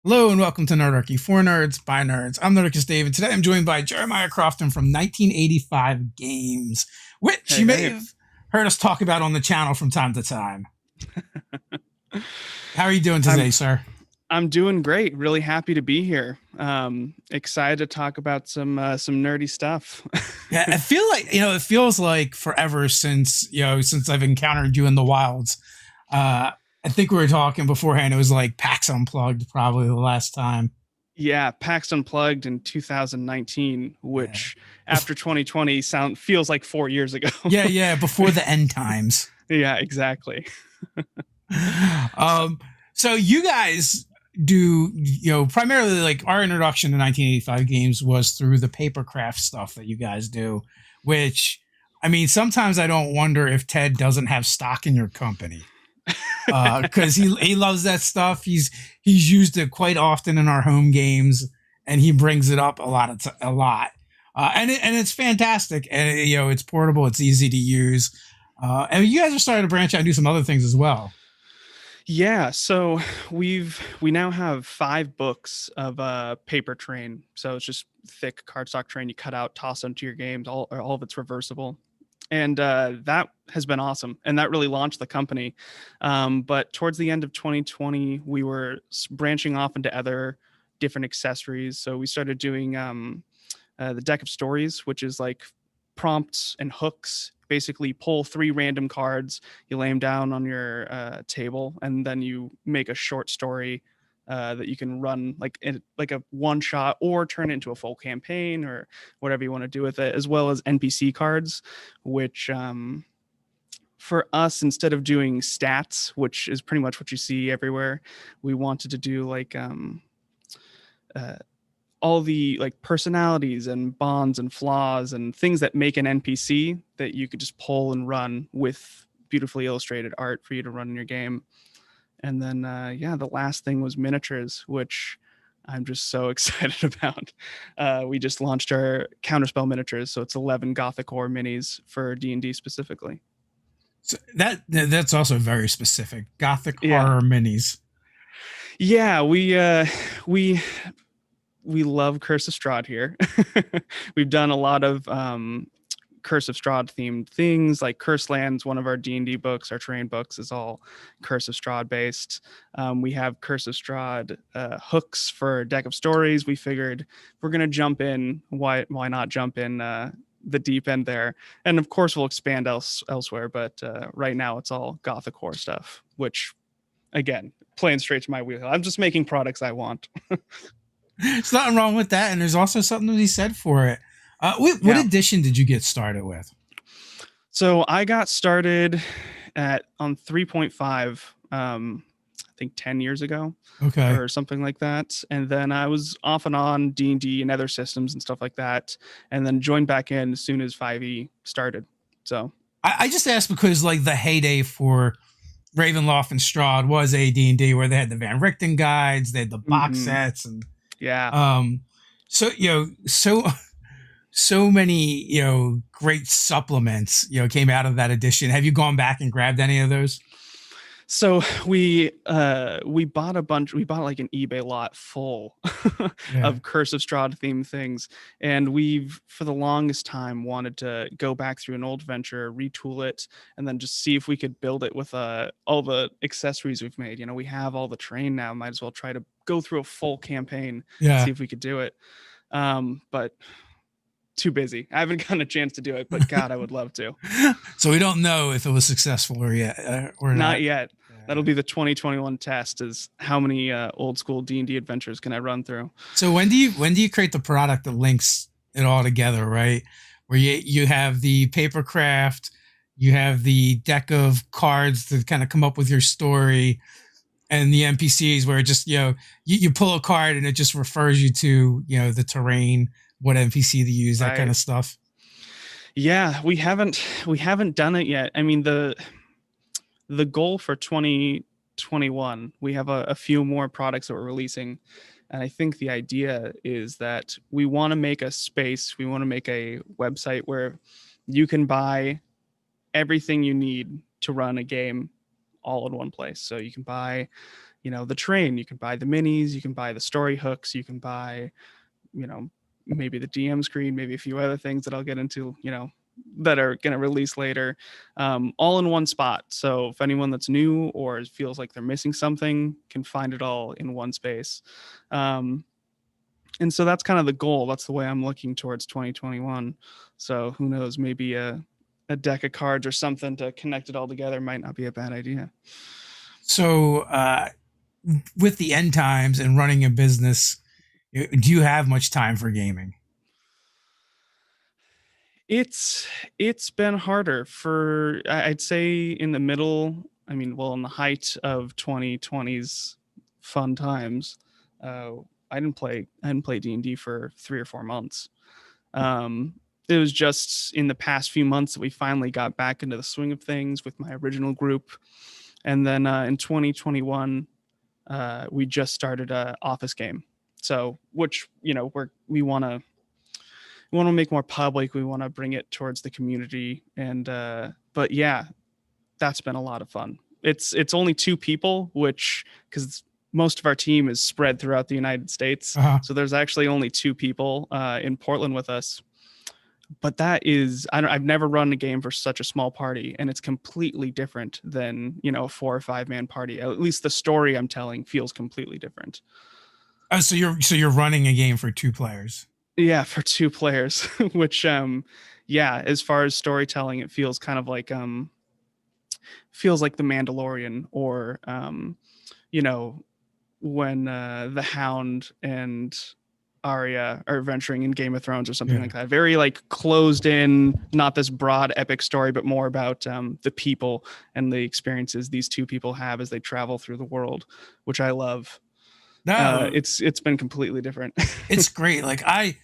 Hello and welcome to Nerdarchy for Nerds by Nerds. I'm Nerdicus Dave, and today I'm joined by Jeremiah Crofton from 1985 Games, which Hey, you may hey. have heard us talk about on the channel from time to time. How are you doing I'm today, sir? I'm doing great. Really happy to be here. Excited to talk about some nerdy stuff. Yeah, I feel like it feels like forever since I've encountered you in the wilds. I think we were talking beforehand. It was like PAX Unplugged, probably the last time. Yeah, PAX Unplugged in 2019, Yeah, which after 2020 sound feels like 4 years ago. yeah, before the end times. Yeah, exactly. um, so you guys do primarily like our introduction to 1985 games was through the papercraft stuff that you guys do, which I mean sometimes I don't wonder if Ted doesn't have stock in your company because he loves that stuff. He's used it quite often in our home games, and he brings it up a lot, and it's fantastic, and it's portable, it's easy to use, and you guys are starting to branch out and do some other things as well. Yeah, so we now have 5 books of paper train. So it's just thick cardstock train you cut out, toss into your games. All of it's reversible, and that has been awesome. And that really launched the company. But towards the end of 2020, we were branching off into other different accessories. So we started doing the deck of stories, which is like prompts and hooks. Basically, pull 3 random cards, you lay them down on your table, and then you make a short story that you can run like a one shot or turn it into a full campaign or whatever you want to do with it, as well as NPC cards, which for us, instead of doing stats, which is pretty much what you see everywhere, we wanted to do like uh, all the like personalities and bonds and flaws and things that make an NPC that you could just pull and run with beautifully illustrated art for you to run in your game. And then yeah, the last thing was miniatures, which I'm just so excited about. We just launched our counterspell miniatures, so it's 11 Gothic horror minis for D&D specifically. So that's also very specific. Gothic Yeah, horror minis. yeah, we we love Curse of Strahd here. We've done a lot of Curse of Strahd themed things, like Curse Lands. One of our D&D books, our terrain books, is all Curse of Strahd based. We have Curse of Strahd hooks for Deck of Stories. We figured if we're gonna jump in, why not jump in the deep end there? And of course, we'll expand elsewhere. But right now, it's all Gothic horror stuff, which again, playing straight to my wheel. I'm just making products I want. There's nothing wrong with that, and there's also something to be said for it. What Yeah. edition did you get started with? So I got started at on 3.5, I think 10 years ago Okay, or something like that. And then I was off and on D&D and other systems and stuff like that. And then joined back in as soon as 5e started. So I just asked because like the heyday for Ravenloft and Strahd was AD&D, where they had the Van Richten guides, they had the box mhm, sets, and yeah. um, so so many great supplements came out of that edition. Have you gone back and grabbed any of those? So we bought a bunch. We bought like an eBay lot full Yeah. of Curse of Strahd themed things, and we've for the longest time wanted to go back through an old venture, retool it, and then just see if we could build it with all the accessories we've made. You know, we have all the terrain now. Might as well try to go through a full campaign, see Yeah. if we could do it. But too busy. I haven't gotten a chance to do it, but God, I would love to. So we don't know if it was successful or Not not. yet. That'll Yeah. be the 2021 test: is how many old school D&D adventures can I run through? So when do you create the product that links it all together, right? Where you have the paper craft, you have the deck of cards to kind of come up with your story, and the NPCs where it just you pull a card and it just refers you to the terrain, what NPC to use, that kind Right. of stuff. Yeah, we haven't done it yet. I mean, the goal for 2021, we have a few more products that we're releasing. And I think the idea is that we want to make a space, we want to make a website where you can buy everything you need to run a game all in one place. So you can buy the train. You can buy the minis, you can buy the story hooks, you can buy, you know, maybe the DM screen, maybe a few other things that I'll get into, that are going to release later, all in one spot. So if anyone that's new or feels like they're missing something can find it all in one space. And so that's kind of the goal. That's the way I'm looking towards 2021. So who knows, maybe a deck of cards or something to connect it all together might not be a bad idea. So, with the end times and running a business, do you have much time for gaming? It's been harder for, I'd say, in the middle. I mean, well, in the height of 2020's fun times, I didn't play D&D for 3 or 4 months. It was just in the past few months that we finally got back into the swing of things with my original group. And then in 2021, we just started a office game. So, which, we want to make more public. We want to bring it towards the community. And but yeah, that's been a lot of fun. It's only 2 people, which, because most of our team is spread throughout the United States, Uh-huh. so there's actually only 2 people in Portland with us. But that is, I've never run a game for such a small party, and it's completely different than a 4 or 5 man party. At least the story I'm telling feels completely different. Oh, so you're running a game for 2 players. Yeah, for 2 players, which yeah, as far as storytelling, it feels kind of like feels like The Mandalorian, or you know, when the Hound and Arya are adventuring in Game of Thrones or something like that. Very like closed in, not this broad epic story, but more about the people and the experiences these 2 people have as they travel through the world, which I love. No, It's been completely different. it's great. Like I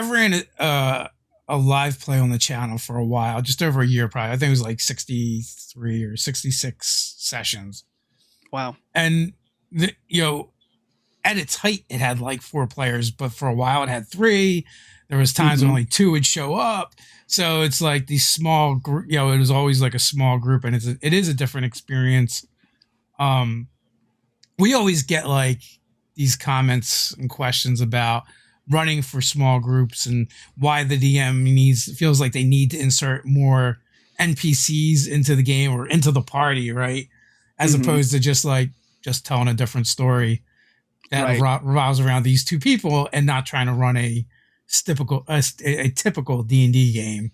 ran a live play on the channel for a while, just over a year, probably. I think it was like 63 or 66 sessions. Wow. And at its height, it had like 4 players, but for a while it had 3. There was times when only 2 would show up. So it's like these small group. It was always like a small group, and it is a different experience. We always get like these comments and questions about running for small groups and why the DM feels like they need to insert more NPCs into the game or into the party, right? As opposed to just telling a different story that revolves around these 2 people and not trying to run a typical D&D game.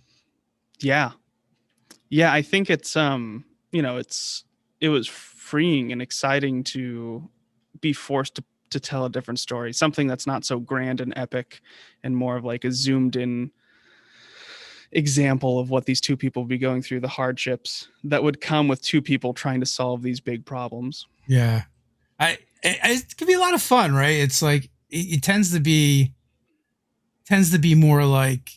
Yeah. Yeah, I think it's it was freeing and exciting to be forced to tell a different story, something that's not so grand and epic, and more of like a zoomed in example of what these 2 people would be going through, the hardships that would come with 2 people trying to solve these big problems. Yeah. It can be a lot of fun, right? It's like it tends to be more like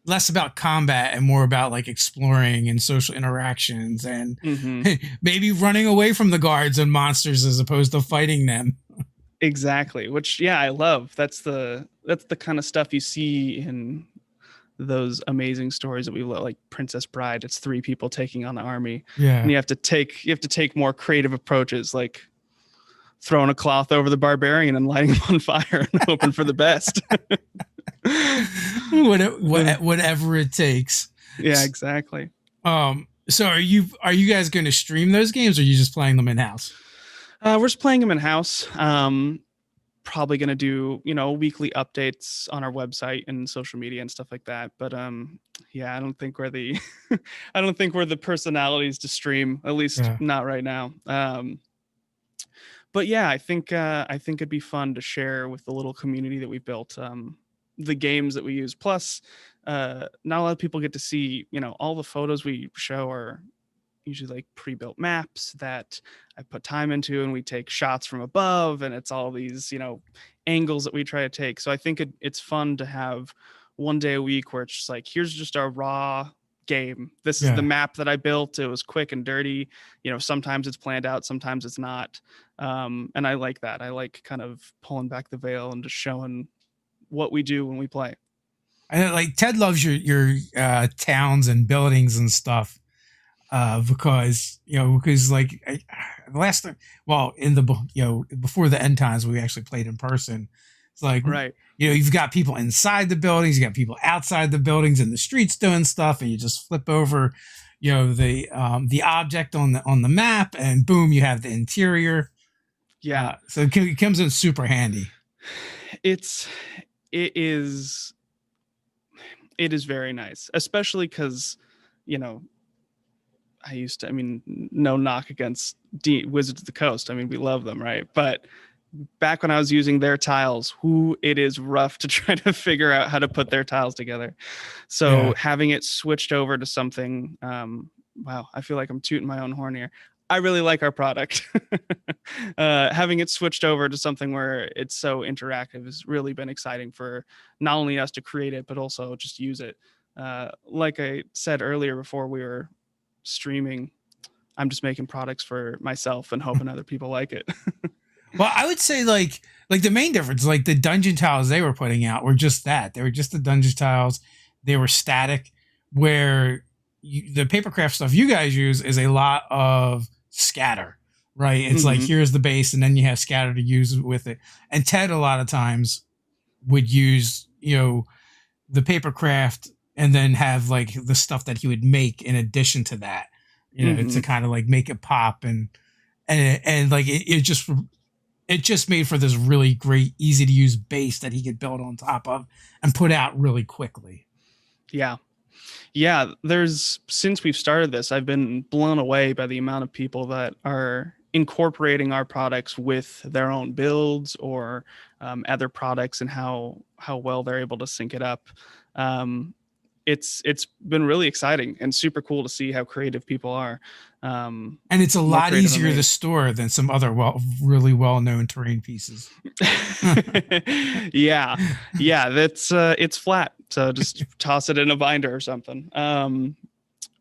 less about combat and more about like exploring and social interactions and maybe running away from the guards and monsters as opposed to fighting them. Exactly. Which, yeah, I love. That's the kind of stuff you see in those amazing stories that we love, like Princess Bride. It's 3 people taking on the army. Yeah. And you have to take more creative approaches, like throwing a cloth over the barbarian and lighting him on fire and hoping for the best. Whatever it takes. Yeah, exactly. So are you guys going to stream those games, or are you just playing them in house? We're just playing them in house. Probably going to do weekly updates on our website and social media and stuff like that. But yeah, I don't think we're the I don't think we're the personalities to stream, at least not right now. But yeah, I think it'd be fun to share with the little community that we built, the games that we use. Plus, not a lot of people get to see, all the photos we show are usually like pre-built maps that I put time into, and we take shots from above, and it's all these, angles that we try to take. So I think it's fun to have one day a week where it's just like, here's just our raw game. This is the map that I built. It was quick and dirty. Sometimes it's planned out, sometimes it's not. And I like that. I like kind of pulling back the veil and just showing what we do when we play. I know, like Ted loves your towns and buildings and stuff. Because like the last time, well, in the before the end times, we actually played in person. It's like Right. you've got people inside the buildings, you got people outside the buildings in the streets doing stuff, and you just flip over, the object on the map, and boom, you have the interior. Yeah. So it comes in super handy. It's it is it is very nice, especially because you know I mean, no knock against Wizards of the Coast. I mean, we love them, right? But back when I was using their tiles, it is rough to try to figure out how to put their tiles together. So Yeah. having it switched over to something, wow, I feel like I'm tooting my own horn here. I really like our product. Having it switched over to something where it's so interactive has really been exciting for not only us to create it, but also just use it. Like I said earlier before we were streaming, I'm just making products for myself and hoping other people like it. Well, I would say like the main difference, like the dungeon tiles they were putting out were just that. They were just the dungeon tiles. They were static. Where the papercraft stuff you guys use is a lot of scatter, right? It's like here's the base, and then you have scatter to use with it. And Ted a lot of times would use the papercraft and then have like the stuff that he would make in addition to that, to kind of like make it pop and like it just made for this really great, easy to use base that he could build on top of and put out really quickly. Yeah. Yeah. Since we've started this, I've been blown away by the amount of people that are incorporating our products with their own builds or other products and how well they're able to sync it up. It's been really exciting and super cool to see how creative people are. And it's a lot easier to store than some other really well-known terrain pieces. Yeah. That's it's flat, so just toss it in a binder or something.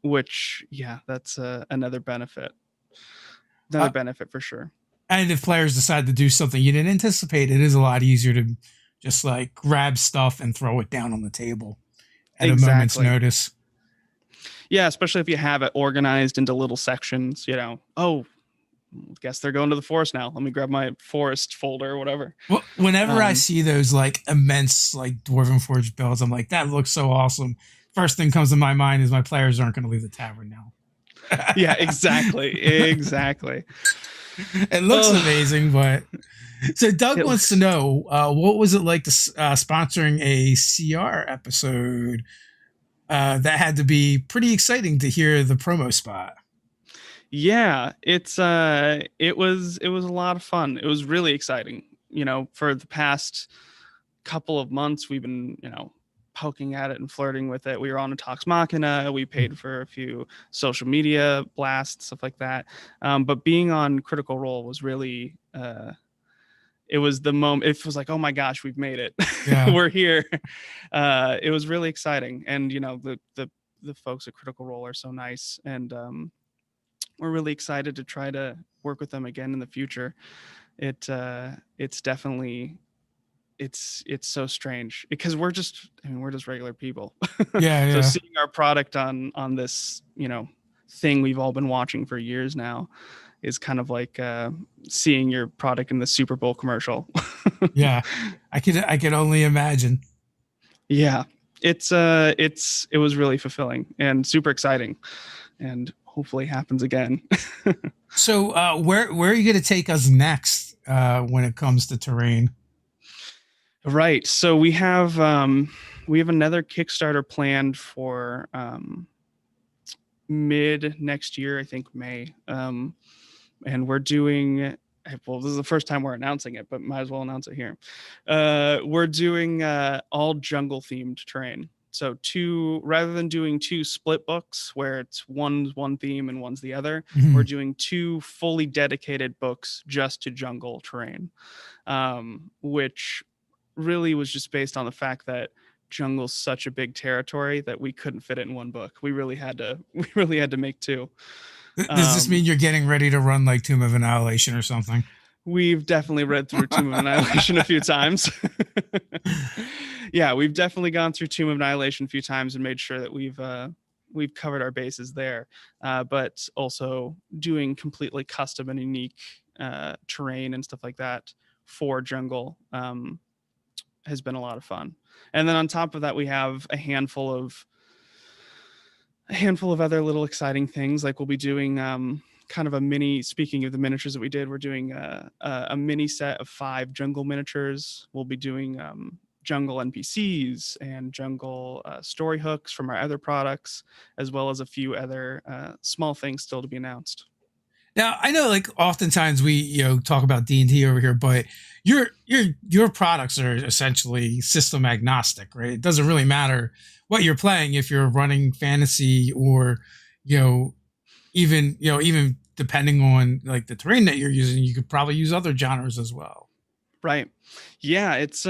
Which that's another benefit. Benefit for sure. And if players decide to do something you didn't anticipate, it is a lot easier to just like grab stuff and throw it down on the table at a moment's notice. Yeah, especially if you have it organized into little sections, oh, guess they're going to the forest now. Let me grab my forest folder or whatever. Well, whenever I see those like immense like Dwarven Forge builds, I'm like, that looks so awesome. First thing comes to my mind is my players aren't going to leave the tavern now. Yeah, exactly. It looks amazing, but so Doug wants to know what was it like to sponsoring a CR episode? That had to be pretty exciting to hear the promo spot. Yeah, it was a lot of fun. It was really exciting. For the past couple of months, we've been poking at it and flirting with it. We were on a Talks Machina. We paid for a few social media blasts, stuff like that. But being on Critical Role was really, it was the moment. It was like, oh my gosh, we've made it. Yeah. We're here. It was really exciting. And, the folks at Critical Role are so nice. And we're really excited to try to work with them again in the future. It's definitely, it's so strange because we're just regular people. Yeah. So seeing our product on this, thing we've all been watching for years now is kind of like seeing your product in the Super Bowl commercial. Yeah. I could only imagine. Yeah. It was really fulfilling and super exciting and hopefully happens again. So where are you going to take us next when it comes to terrain? Right. So we have another Kickstarter planned for mid next year, I think May. And we're doing, well, this is the first time we're announcing it, but might as well announce it here. We're doing all jungle themed terrain. So rather than doing two split books where it's one's one theme and one's the other, we're doing two fully dedicated books just to jungle terrain, which really was just based on the fact that jungle's such a big territory that we couldn't fit it in one book. We really had to make two. Does this mean you're getting ready to run like Tomb of Annihilation or something? We've definitely read through Tomb of Annihilation a few times. Yeah, we've definitely gone through Tomb of Annihilation a few times and made sure that we've we've covered our bases there. But also doing completely custom and unique terrain and stuff like that for jungle has been a lot of fun. And then on top of that, we have a handful of other little exciting things. Like we'll be doing kind of a mini, speaking of the miniatures that we did, we're doing a mini set of 5 jungle miniatures. We'll be doing jungle NPCs and jungle story hooks from our other products, as well as a few other small things still to be announced. Now I know, like, oftentimes we talk about D&D over here, but your products are essentially system agnostic, right? It doesn't really matter what you're playing if you're running fantasy or even depending on like the terrain that you're using, you could probably use other genres as well. Right. Yeah, it's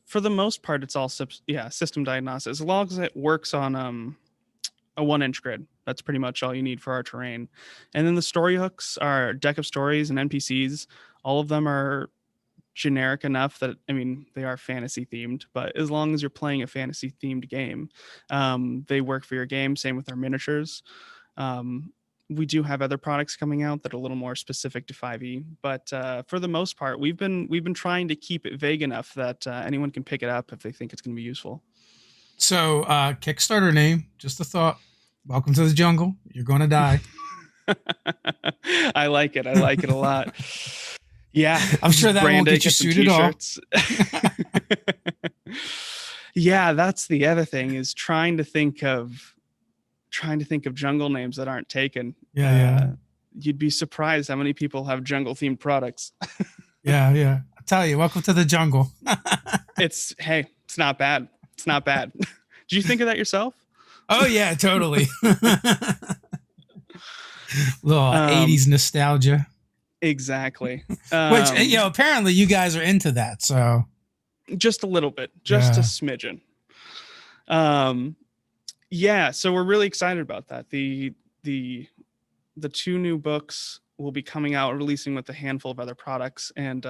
for the most part it's all system diagnosis, as long as it works on a 1-inch grid. That's pretty much all you need for our terrain. And then the story hooks are deck of stories and NPCs. All of them are generic enough that, I mean, they are fantasy themed, but as long as you're playing a fantasy themed game, they work for your game. Same with our miniatures. We do have other products coming out that are a little more specific to 5e, but for the most part, we've been trying to keep it vague enough that anyone can pick it up if they think it's going to be useful. So Kickstarter name, just a thought. Welcome to the jungle. You're going to die. I like it. I like it a lot. Yeah, I'm sure that won't get you suited off. Yeah, that's the other thing, is trying to think of jungle names that aren't taken. Yeah. You'd be surprised how many people have jungle themed products. Yeah. I'll tell you, welcome to the jungle. It's not bad. It's not bad. Did you think of that yourself? Oh yeah, totally. Little 80s nostalgia. Exactly. Which apparently you guys are into that, so just a little bit, just a smidgen. Yeah, so we're really excited about that. The 2 new books will be coming out, releasing with a handful of other products, and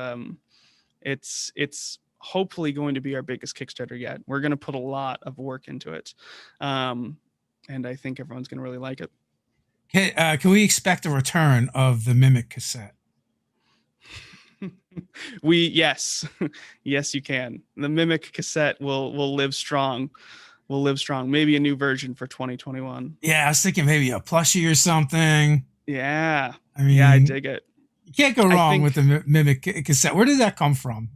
it's hopefully going to be our biggest Kickstarter yet. We're going to put a lot of work into it, and I think everyone's going to really like it. Can we expect a return of the Mimic cassette? Yes, you can. The Mimic cassette will live strong. Maybe a new version for 2021. Yeah, I was thinking maybe a plushie or something. Yeah. I mean, I dig it. You can't go wrong with the Mimic cassette. Where did that come from?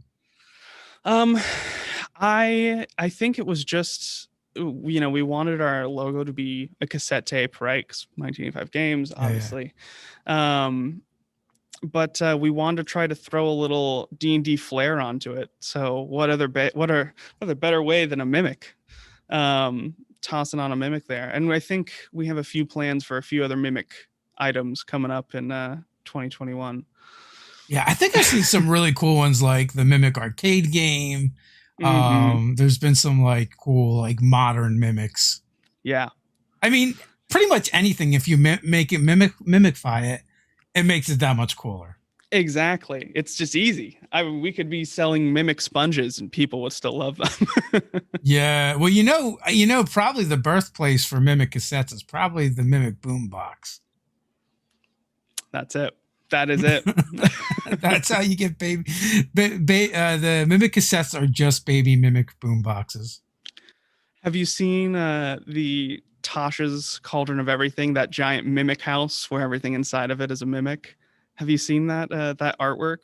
I think it was just, we wanted our logo to be a cassette tape, right? 'Cause 1985 games, obviously. Yeah. But we wanted to try to throw a little D&D flair onto it. So what other better way than a Mimic? Tossing on a Mimic there. And I think we have a few plans for a few other Mimic items coming up in 2021. Yeah, I think I've seen some really cool ones, like the Mimic arcade game. There's been some like cool, like modern Mimics. Yeah. I mean, pretty much anything, if you make it mimify it, it makes it that much cooler. Exactly. It's just easy. We could be selling Mimic sponges and people would still love them. Yeah. Well, probably the birthplace for Mimic cassettes is probably the Mimic boombox. That's it. That is it. That's how you get baby. The Mimic cassettes are just baby Mimic boomboxes. Have you seen the Tasha's Cauldron of Everything, that giant Mimic house where everything inside of it is a Mimic? Have you seen that artwork?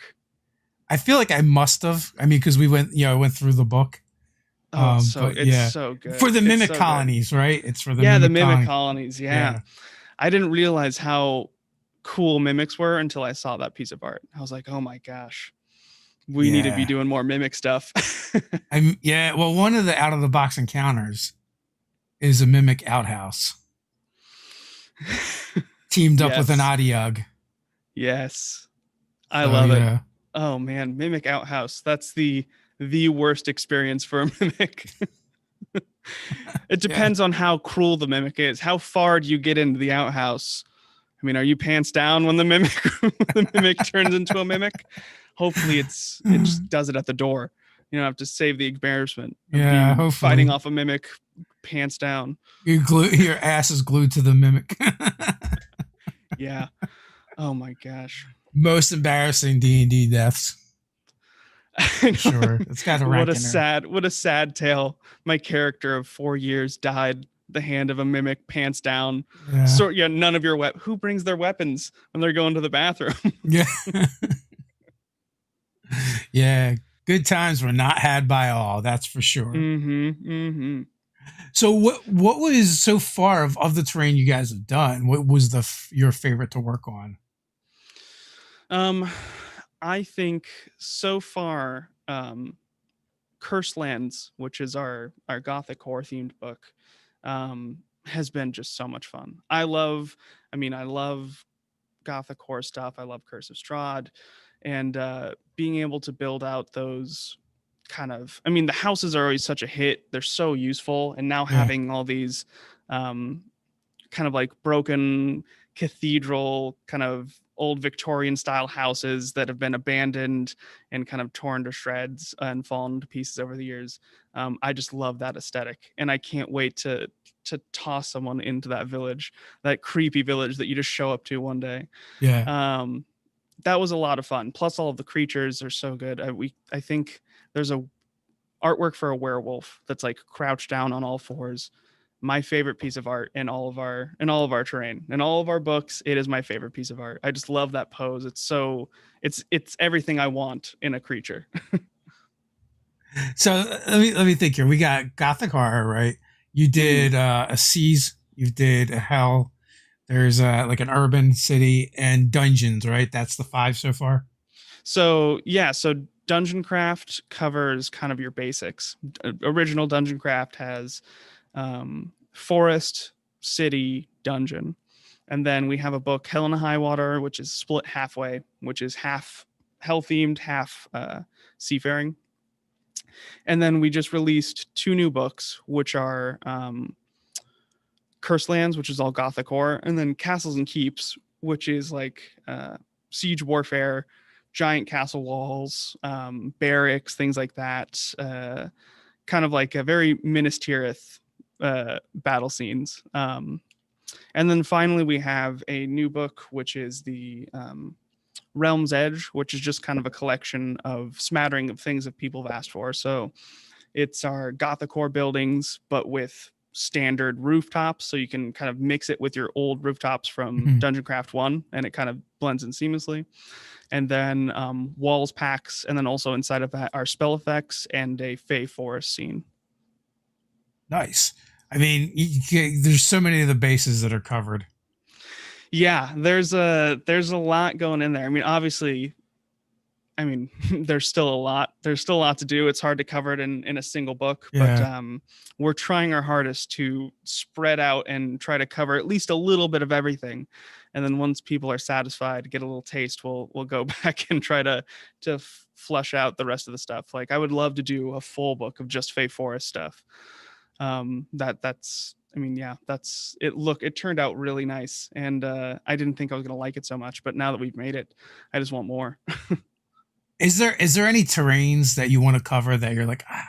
I feel like I must have. I mean, because we went through the book. Oh, it's so good. For the Mimic colonies, good. Right? It's for the Mimic colonies. Yeah. I didn't realize how cool Mimics were until I saw that piece of art. I was like, oh my gosh, we need to be doing more Mimic stuff. Well, one of the out of the box encounters is a Mimic outhouse teamed up with an Adiug. Yes, I love it. Oh man, Mimic outhouse. That's the worst experience for a Mimic. It depends on how cruel the Mimic is. How far do you get into the outhouse? I mean, are you pants down when the Mimic turns into a Mimic? Hopefully it just does it at the door. You don't have to save the embarrassment of hopefully. fighting off a Mimic pants down. Your ass is glued to the mimic. Yeah. Oh my gosh. Most embarrassing D&D deaths. For sure. It's got to rank in there. What a sad tale. My character of 4 years died the hand of a mimic, pants down. Yeah. So yeah, none of your who brings their weapons when they're going to the bathroom? Yeah. Yeah. Good times were not had by all, that's for sure. So what was so far of the terrain you guys have done? What was your favorite to work on? I think so far, Cursed Lands, which is our Gothic horror themed book, has been just so much fun. I love Gothic horror stuff. I love Curse of Strahd, and being able to build out those the houses are always such a hit. They're so useful, and now having all these kind of like broken cathedral kind of old Victorian style houses that have been abandoned and kind of torn to shreds and fallen to pieces over the years. I just love that aesthetic, and I can't wait to toss someone into that village, that creepy village that you just show up to one day. Yeah. That was a lot of fun. Plus, all of the creatures are so good. I think there's a artwork for a werewolf that's like crouched down on all fours. My favorite piece of art in all of our terrain, in all of our books. It is my favorite piece of art. I just love that pose. It's everything I want in a creature. So let me think here. We got Gothic horror, right? You did a seas, you did a hell. There's like an urban city and dungeons, right? That's the 5 so far. So yeah, so Dungeon Craft covers kind of your basics. Original Dungeon Craft has forest, city, dungeon, and then we have a book, Hell in a High Water, which is split halfway, which is half hell themed, half seafaring. And then we just released 2 new books, which are Cursed Lands, which is all Gothic horror, and then Castles and Keeps, which is like siege warfare, giant castle walls, barracks, things like that. Kind of like a very Minas Tirith battle scenes. And then finally we have a new book, which is the Realm's Edge, which is just kind of a collection of smattering of things that people have asked for. So it's our Gothic core buildings, but with standard rooftops, so you can kind of mix it with your old rooftops from Dungeon Craft 1, and it kind of blends in seamlessly. And then walls packs, and then also inside of that are spell effects and a Fey forest scene. Nice. I mean, there's so many of the bases that are covered. Yeah, there's a lot going in there. I mean, obviously, there's still a lot. There's still a lot to do. It's hard to cover it in a single book, but we're trying our hardest to spread out and try to cover at least a little bit of everything. And then once people are satisfied, get a little taste, we'll go back and try to flush out the rest of the stuff. Like, I would love to do a full book of just Fey Forest stuff. It turned out really nice, and I didn't think I was gonna like it so much, but now that we've made it, I just want more. Is there any terrains that you want to cover that you're like, I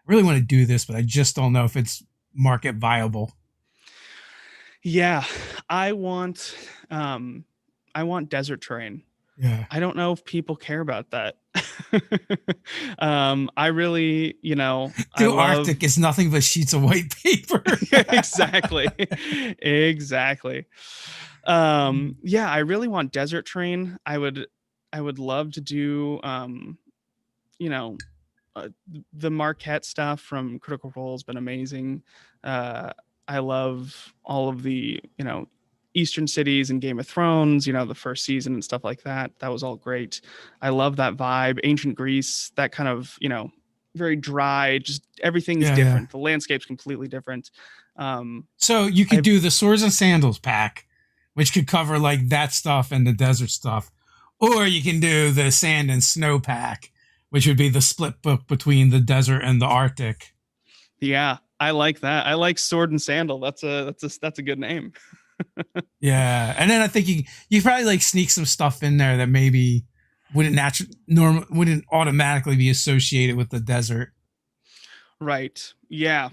really want to do this, but I just don't know if it's market viable? Yeah, I want desert terrain. Yeah. I don't know if people care about that. I really, Arctic is nothing but sheets of white paper. Exactly. Yeah, I really want desert terrain. I would love to do, the Marquette stuff from Critical Role has been amazing. I love all of the, Eastern cities and Game of Thrones, the first season and stuff like that. That was all great. I love that vibe. Ancient Greece, that kind of, very dry, just everything's different. Yeah. The landscape's completely different. So you could do the Swords and Sandals pack, which could cover like that stuff and the desert stuff. Or you can do the Sand and Snow pack, which would be the split book between the desert and the Arctic. Yeah, I like that. I like Sword and Sandal. That's a good name. Yeah, and then I think you probably like sneak some stuff in there that maybe wouldn't automatically be associated with the desert. Right. Yeah.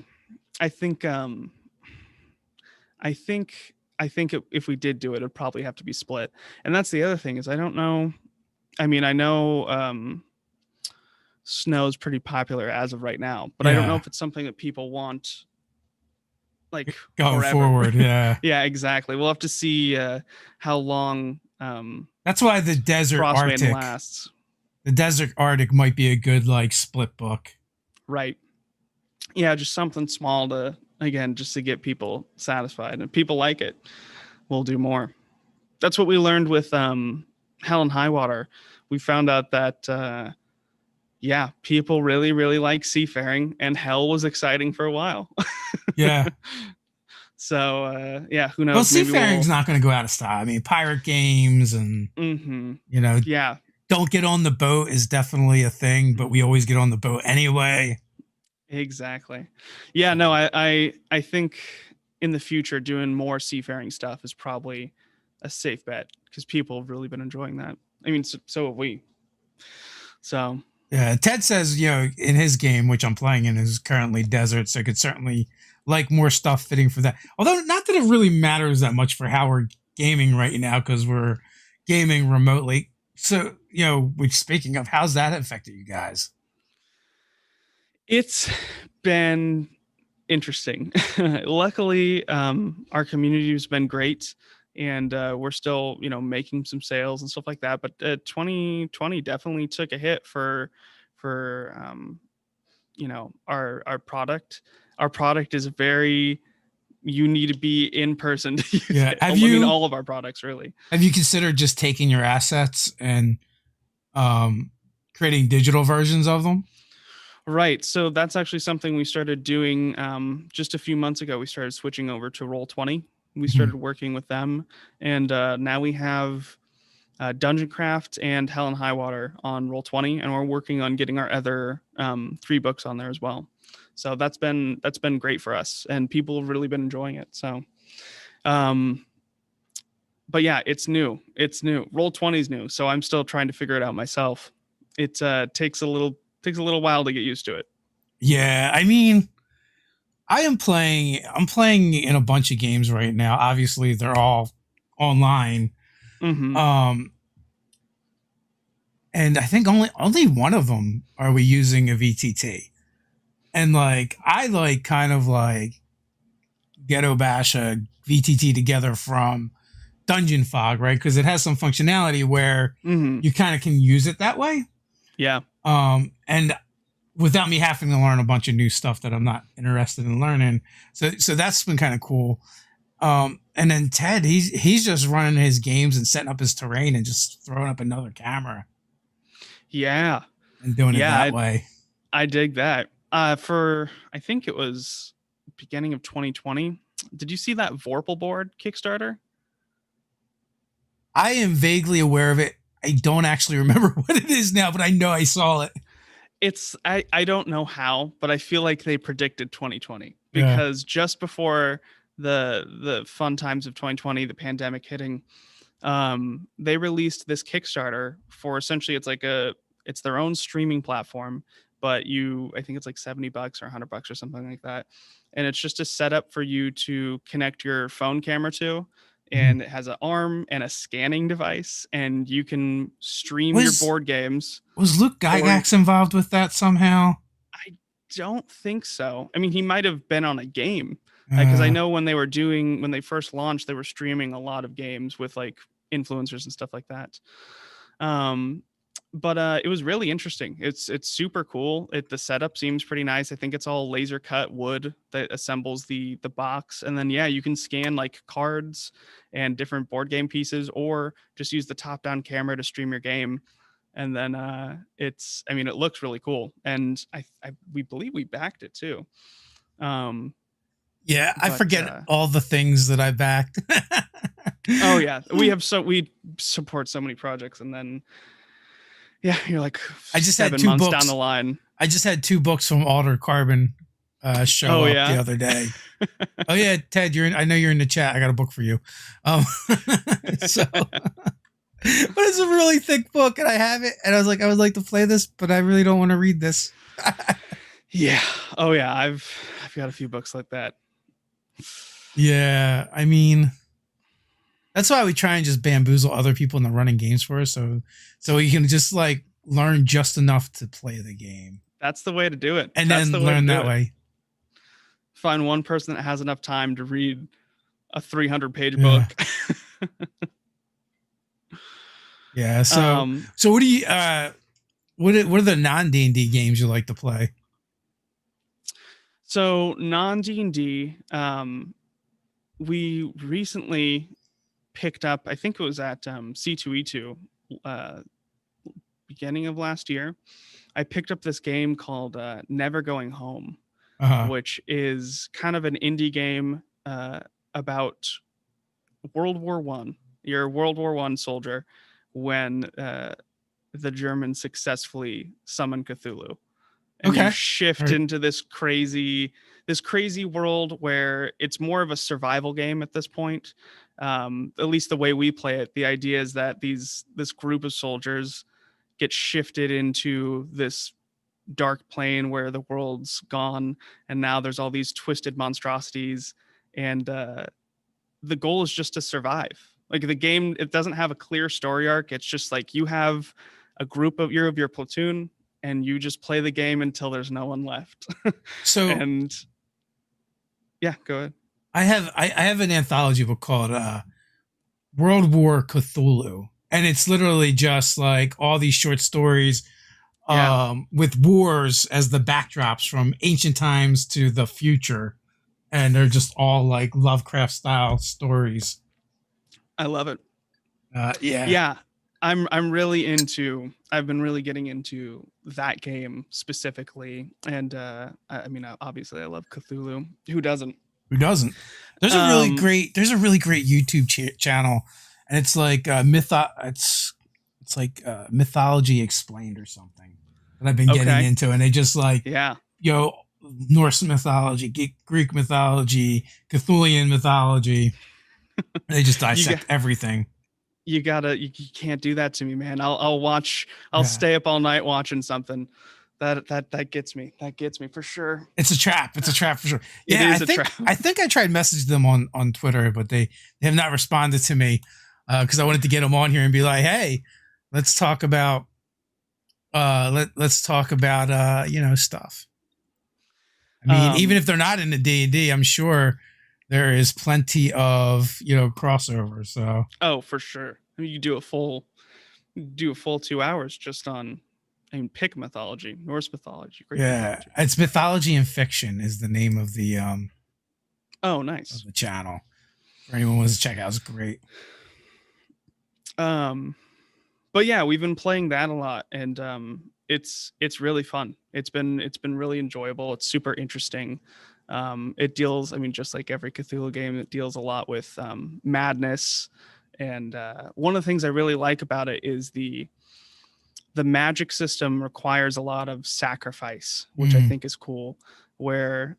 I think I think if we did do it, it'd probably have to be split. And that's the other thing is I don't know. I mean, I know snow's pretty popular as of right now, but I don't know Yeah. if it's something that people want like Going forever. forward, yeah. Yeah, exactly. We'll have to see how long That's why the Frostmaiden lasts. the Desert Arctic might be a good like split book. Right. Yeah, just something small to again just to get people satisfied, and if people like it, we'll do more. That's what we learned with Hell and High Water. We found out that yeah, people really really like seafaring, and Hell was exciting for a while. Yeah. So yeah, who Well, knows? Maybe seafaring's not going to go out of style. I mean, pirate games and you know, yeah, don't get on the boat is definitely a thing, but we always get on the boat anyway. exactly. Yeah, no, I think in the future doing more seafaring stuff is probably a safe bet because people have really been enjoying that. I mean, so have we. So Yeah, Ted says, you know, in his game, which I'm playing in, is currently desert, so could certainly like more stuff fitting for that. Although, not that it really matters that much for how we're gaming right now because we're gaming remotely. So, you know, which speaking of, how's that affected you guys? it's been interesting. Luckily, our community has been great, and we're still, you know, making some sales and stuff like that. But 2020 definitely took a hit for you know our product. Our product is very you need to be in person to use Yeah, it. I mean, all of our products really. have you considered just taking your assets and um, creating digital versions of them? Right. So that's actually something we started doing just a few months ago. We started switching over to Roll20. We Mhm. started working with them, and now we have Dungeon Craft and Hell and High Water on Roll20, and we're working on getting our other 3 books on there as well. So that's been great for us, and people have really been enjoying it. So, but yeah, it's new. It's new. Roll20 is new, so I'm still trying to figure it out myself. It takes a little while to get used to it. Yeah, I mean, I'm playing in a bunch of games right now. Obviously, they're all online. Mm-hmm. Um, and I think only one of them are we using a VTT. And like I like kind of like ghetto bash a VTT together from Dungeon Fog, right? Because it has some functionality where Mm-hmm. you kind of can use it that way. Yeah. And without me having to learn a bunch of new stuff that I'm not interested in learning. So that's been kind of cool. And then Ted, he's just running his games and setting up his terrain and just throwing up another camera. Yeah. And doing it that way. I dig that. For I think it was beginning of 2020. Did you see that Vorpal board Kickstarter? I am vaguely aware of it. I don't actually remember what it is now, but I know I saw it. It's I don't know how, but I feel like they predicted 2020 because just before the fun times of 2020, the pandemic hitting, they released this Kickstarter for essentially it's their own streaming platform, but I think it's like $70 or $100 or something like that, and it's just a setup for you to connect your phone camera to, and it has an arm and a scanning device, and you can stream your board games. Was Luke Gygax involved with that somehow? I don't think so. I mean, he might have been on a game, because I know when they first launched, they were streaming a lot of games with like influencers and stuff like that. But it was really interesting. It's super cool. The setup seems pretty nice. I think it's all laser cut wood that assembles the box, and then yeah, you can scan like cards and different board game pieces, or just use the top down camera to stream your game. And then it looks really cool, and we believe we backed it too. Yeah, I forget all the things that I backed. Oh yeah, we support so many projects, and then yeah, you're like I just 7 had 2 months books down the line. I just had 2 books from Alter Carbon show up the other day. Oh yeah, Ted, I know you're in the chat. I got a book for you. So, but it's a really thick book, and I have it, and I would like to play this, but I really don't want to read this. Yeah. Oh yeah. I've got a few books like that. Yeah, I mean, that's why we try and just bamboozle other people into running games for us, so you can just like learn just enough to play the game, That's the way to do it. and That's then the way to learn do that it. way. Find one person that has enough time to read a 300-page Yeah. book. Yeah. So what do you what are the non D&D games you like to play? So non D&D, we recently picked up, I think it was at C2E2 beginning of last year. I picked up this game called Never Going Home, which is kind of an indie game about World War One. You're a World War One soldier when the Germans successfully summon Cthulhu, and you shift into this crazy world where it's more of a survival game at this point. At least the way we play it, the idea is that this group of soldiers get shifted into this dark plane where the world's gone, and now there's all these twisted monstrosities, and the goal is just to survive. Like the game, it doesn't have a clear story arc. It's just like you have a group of your platoon, and you just play the game until there's no one left. So, and yeah, go ahead. I have an anthology book called World War Cthulhu, and it's literally just like all these short stories with wars as the backdrops from ancient times to the future, and they're just all like Lovecraft style stories. I love it. Yeah. I've been really getting into that game specifically, and I mean, obviously I love Cthulhu. Who doesn't? There's a really great YouTube channel, and it's like Mythology Explained or something that I've been getting into, and they just like Norse mythology, Greek mythology, Cthulhian mythology. They just dissect everything. You can't do that to me, man. I'll stay up all night watching something. That gets me. That gets me for sure. It's a trap. It's a trap for sure. Yeah, I think I tried messaging them on Twitter, but they have not responded to me because I wanted to get them on here and be like, hey, let's talk about stuff. I mean, even if they're not in the D&D, I'm sure there is plenty of crossover. So for sure. I mean, you do a full 2 hours just on, I mean, pick mythology, Norse mythology. Great mythology. It's Mythology and Fiction is the name of the nice, of the channel. For anyone who wants to check out, it's great. But yeah, we've been playing that a lot, and it's really fun. It's been really enjoyable. It's super interesting. It deals, I mean, just like every Cthulhu game, it deals a lot with madness. And one of the things I really like about it is the magic system requires a lot of sacrifice, which I think is cool, where,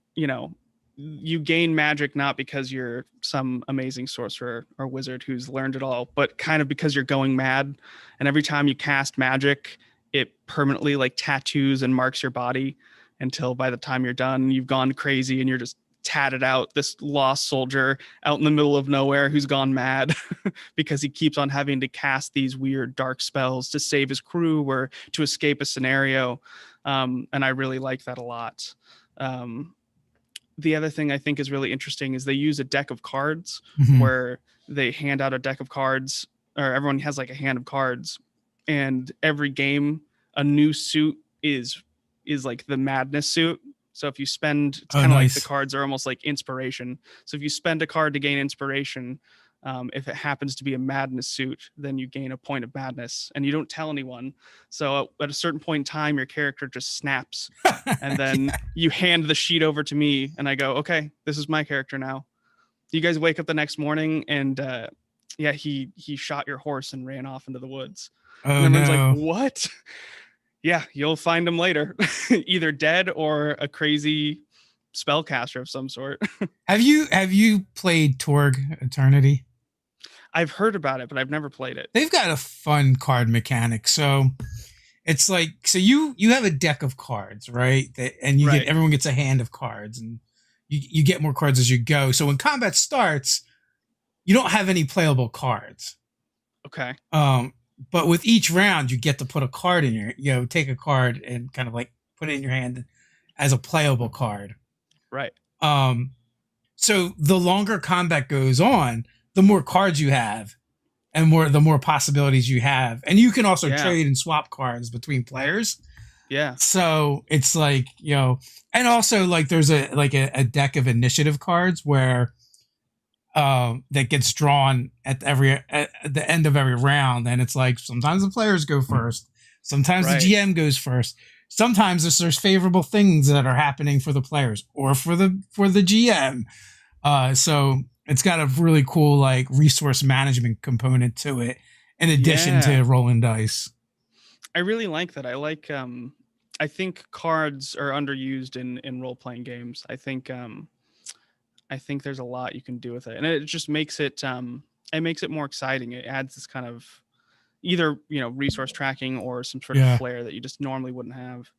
you gain magic not because you're some amazing sorcerer or wizard who's learned it all, but kind of because you're going mad. And every time you cast magic, it permanently like tattoos and marks your body until by the time you're done, you've gone crazy and you're just tatted out, this lost soldier out in the middle of nowhere who's gone mad because he keeps on having to cast these weird dark spells to save his crew or to escape a scenario. And I really like that a lot. The other thing I think is really interesting is they use a deck of cards where they hand out a deck of cards, or everyone has like a hand of cards, and every game a new suit is like the madness suit. So if you spend, it's kind of like the cards are almost like inspiration. So if you spend a card to gain inspiration, if it happens to be a madness suit, then you gain a point of madness, and you don't tell anyone. So at a certain point in time, your character just snaps, and then you hand the sheet over to me, and I go, okay, this is my character now. You guys wake up the next morning, and he shot your horse and ran off into the woods. And everyone's like, what? Yeah, you'll find him later, either dead or a crazy spellcaster of some sort. Have you played Torg Eternity? I've heard about it, but I've never played it. They've got a fun card mechanic. So it's like, so you have a deck of cards, right? And everyone gets a hand of cards, and you get more cards as you go. So when combat starts, you don't have any playable cards. Okay. But with each round, you get to put a card in take a card and kind of like put it in your hand as a playable card. Right. So the longer combat goes on, the more cards you have, and the more possibilities you have, and you can also trade and swap cards between players. Yeah. So it's like, and also like there's a deck of initiative cards where that gets drawn at the end of every round, and it's like sometimes the players go first, sometimes the GM goes first, sometimes there's favorable things that are happening for the players or for the GM. So it's got a really cool like resource management component to it, in addition to rolling dice. I really like that. I think cards are underused in role playing games. I think there's a lot you can do with it, and it just makes it more exciting. It adds this kind of either resource tracking or some sort of flair that you just normally wouldn't have.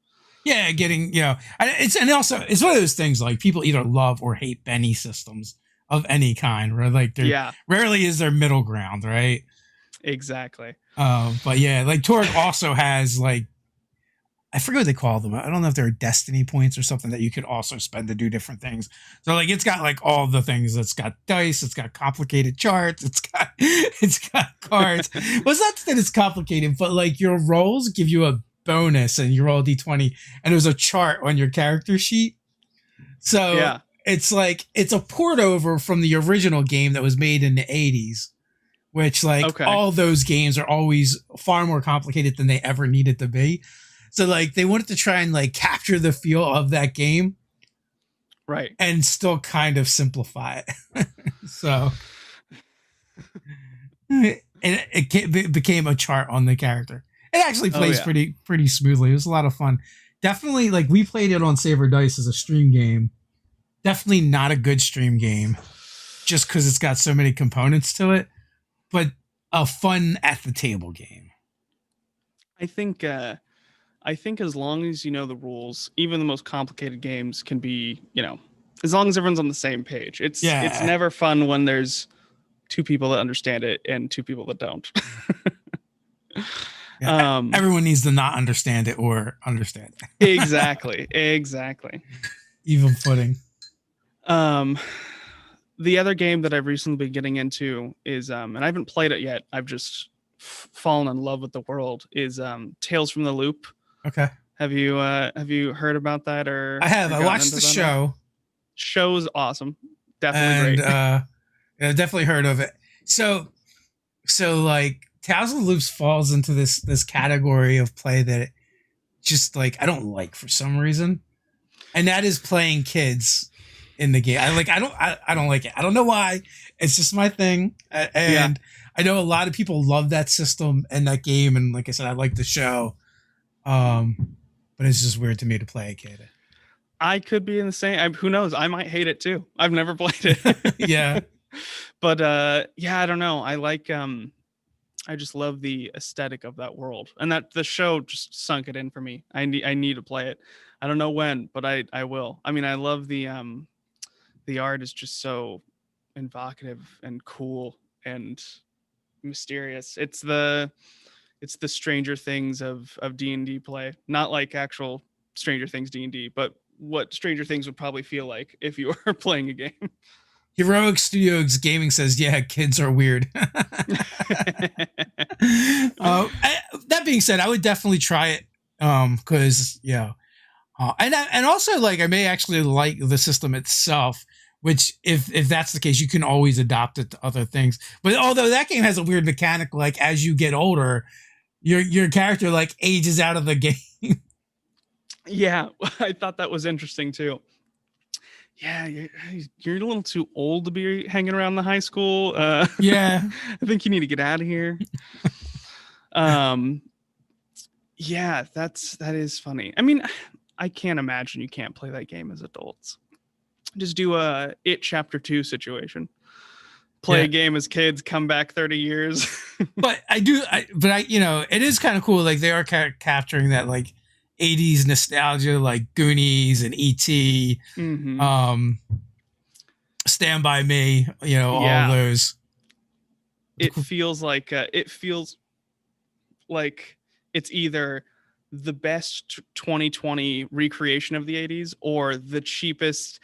Yeah, getting it's one of those things like people either love or hate Benny systems of any kind, where like there rarely is there middle ground, right? Exactly. But yeah, like Torg also has like, I forget what they call them. I don't know if they're destiny points or something that you could also spend to do different things. So like it's got like all the things. It's got dice. It's got complicated charts. It's got cards. Well, it's not that it's complicated, but like your rolls give you a bonus, and you roll a d20, and there's a chart on your character sheet. So it's like it's a port over from the original game that was made in the 80s, which like all those games are always far more complicated than they ever needed to be. So like they wanted to try and like capture the feel of that game, right, and still kind of simplify it. So it became a chart on the character. It actually plays pretty smoothly. It was a lot of fun. Definitely, like we played it on Saber Dice as a stream game. Definitely not a good stream game, just because it's got so many components to it. But a fun at the table game. I think as long as you know the rules, even the most complicated games can be, as long as everyone's on the same page. It's never fun when there's two people that understand it and two people that don't. Everyone needs to not understand it or understand it. Exactly. Even footing. The other game that I've recently been getting into is, and I haven't played it yet, I've just fallen in love with the world, is Tales from the Loop. Okay. Have you heard about that? Or I have. I watched the show. Show's awesome. Definitely great. I've definitely heard of it. So like Tales of the Loops falls into this category of play that just like I don't like for some reason, and that is playing kids in the game. I don't like it. I don't know why. It's just my thing, and I know a lot of people love that system and that game, and like I said, I like the show. But it's just weird to me to play a kid. I could be in the same. Who knows? I might hate it too. I've never played it. Yeah. But I don't know. I like I just love the aesthetic of that world, and that the show just sunk it in for me. I need to play it. I don't know when, but I will. I mean, I love the art is just so evocative and cool and mysterious. It's the Stranger Things of D&D play, not like actual Stranger Things D&D, but what Stranger Things would probably feel like if you were playing a game. Heroic Studios Gaming says, yeah, kids are weird. That being said, I would definitely try it because, and also like I may actually like the system itself, which if that's the case, you can always adopt it to other things. But although that game has a weird mechanic, like as you get older, your character like ages out of the game. Yeah, I thought that was interesting too. Yeah, you're a little too old to be hanging around the high school. Yeah, I think you need to get out of here. Yeah, that is funny. I mean, I can't imagine you can't play that game as adults. Just do a It Chapter 2 situation. Play a game as kids, come back 30 years. But it is kind of cool. Like they are capturing that like '80s nostalgia, like Goonies and E.T., um, Stand By Me, all Yeah. those. It feels like it's either the best 2020 recreation of the 80s or the cheapest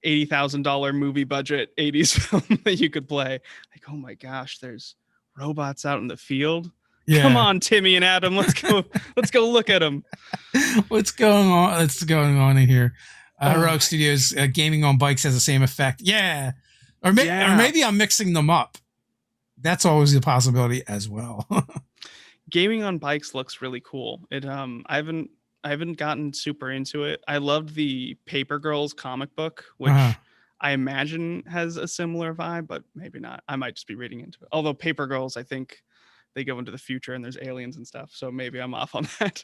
$80,000 movie budget 80s film that you could play. Like, oh my gosh, there's robots out in the field. Yeah. Come on, Timmy and Adam, let's go look at them. What's going on in here? Heroic Studios gaming on bikes has the same effect. Yeah. Or maybe I'm mixing them up. That's always a possibility as well. Gaming on bikes looks really cool. I haven't gotten super into it. I loved the Paper Girls comic book, which I imagine has a similar vibe, but maybe not. I might just be reading into it. Although Paper Girls, I think they go into the future and there's aliens and stuff, so maybe I'm off on that.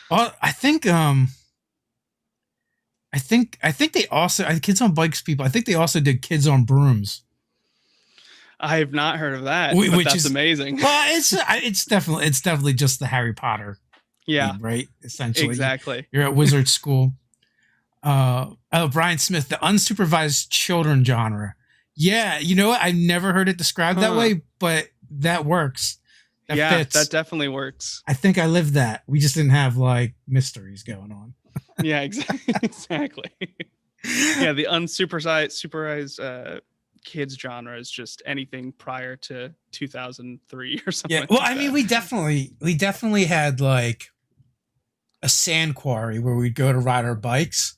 Well, I think they also Kids on Bikes people. I think they also did Kids on Brooms. I have not heard of that, which that's is amazing. Well, it's definitely just the Harry Potter. Yeah, theme, right. Essentially, exactly. You're at wizard school. Brian Smith, the unsupervised children genre. Yeah, you know what? I've never heard it described that way, but that works. That fits. That definitely works. I think I lived that. We just didn't have like mysteries going on. Yeah, exactly. Yeah, the unsupervised kids genre is just anything prior to 2003 or something. Yeah, well, I mean, we definitely had like a sand quarry where we'd go to ride our bikes.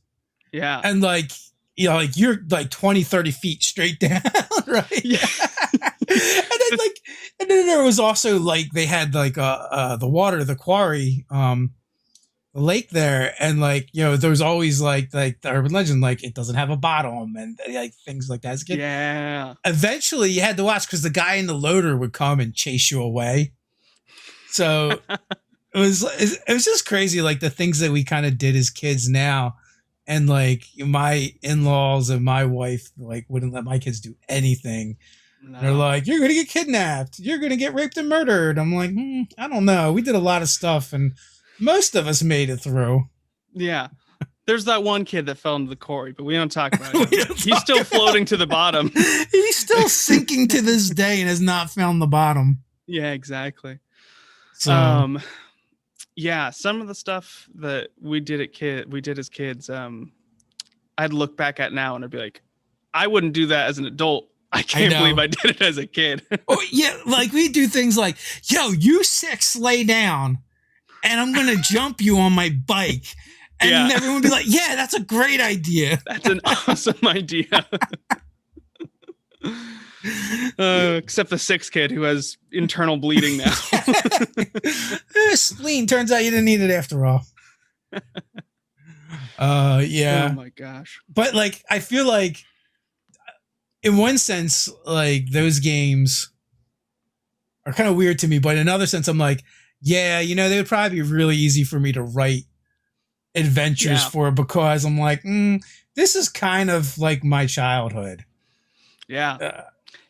Yeah, and like you're like 20, 30 feet straight down, right? Yeah. and then there was also like they had like the water, the quarry, the lake there, and like there was always like the urban legend, like it doesn't have a bottom and like things like that. Yeah. Eventually, you had to watch because the guy in the loader would come and chase you away. So it was just crazy, like the things that we kind of did as kids now. And like my in-laws and my wife like wouldn't let my kids do anything. No. They're like, "You're gonna get kidnapped. You're gonna get raped and murdered." I'm like, I don't know. We did a lot of stuff, and most of us made it through. Yeah, there's that one kid that fell into the quarry, but we don't talk about him. He's still floating to the bottom. He's still sinking to this day and has not found the bottom. Yeah, exactly. So. Yeah, some of the stuff that we did as kids, I'd look back at now and I'd be like, I wouldn't do that as an adult. I can't believe I did it as a kid. Oh yeah, like we do things like, "Yo, you 6 lay down, and I'm gonna jump you on my bike," and everyone would be like, "Yeah, that's a great idea. That's an awesome idea." Except the 6th kid who has internal bleeding now. Spleen. Turns out you didn't need it after all. Yeah. Oh my gosh. But like, I feel like, in one sense, like those games are kind of weird to me. But in another sense, I'm like, yeah, they would probably be really easy for me to write adventures for because I'm like, this is kind of like my childhood. Yeah.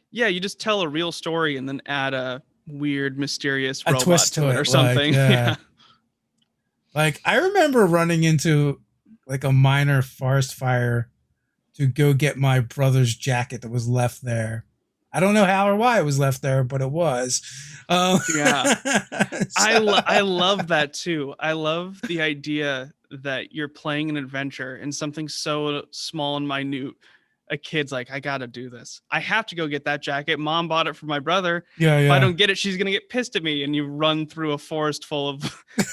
Yeah, you just tell a real story and then add a weird, mysterious robot twist to it or something. Like, like I remember running into like a minor forest fire to go get my brother's jacket that was left there. I don't know how or why it was left there, but it was. Yeah, I love that too. I love the idea that you're playing an adventure and something so small and minute. A kid's like, I gotta do this. I have to go get that jacket. Mom bought it for my brother. Yeah. If I don't get it, she's gonna get pissed at me. And you run through a forest full of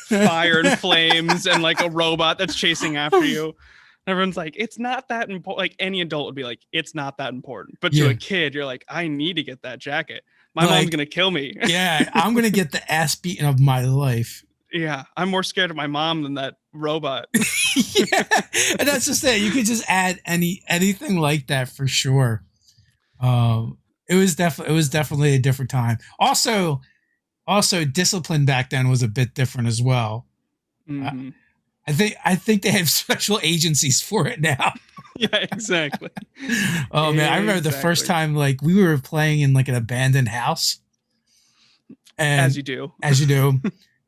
fire and flames and like a robot that's chasing after you. And everyone's like, it's not that important. Like any adult would be like, it's not that important. But to a kid, you're like, I need to get that jacket. My mom's gonna kill me. Yeah, I'm gonna get the ass beaten of my life. Yeah, I'm more scared of my mom than that robot. Yeah, and that's just it. You could just add anything like that for sure. It was definitely a different time. Also, discipline back then was a bit different as well. Mm-hmm. I think they have special agencies for it now. Yeah, exactly. Oh man, I remember the first time like we were playing in like an abandoned house. And as you do.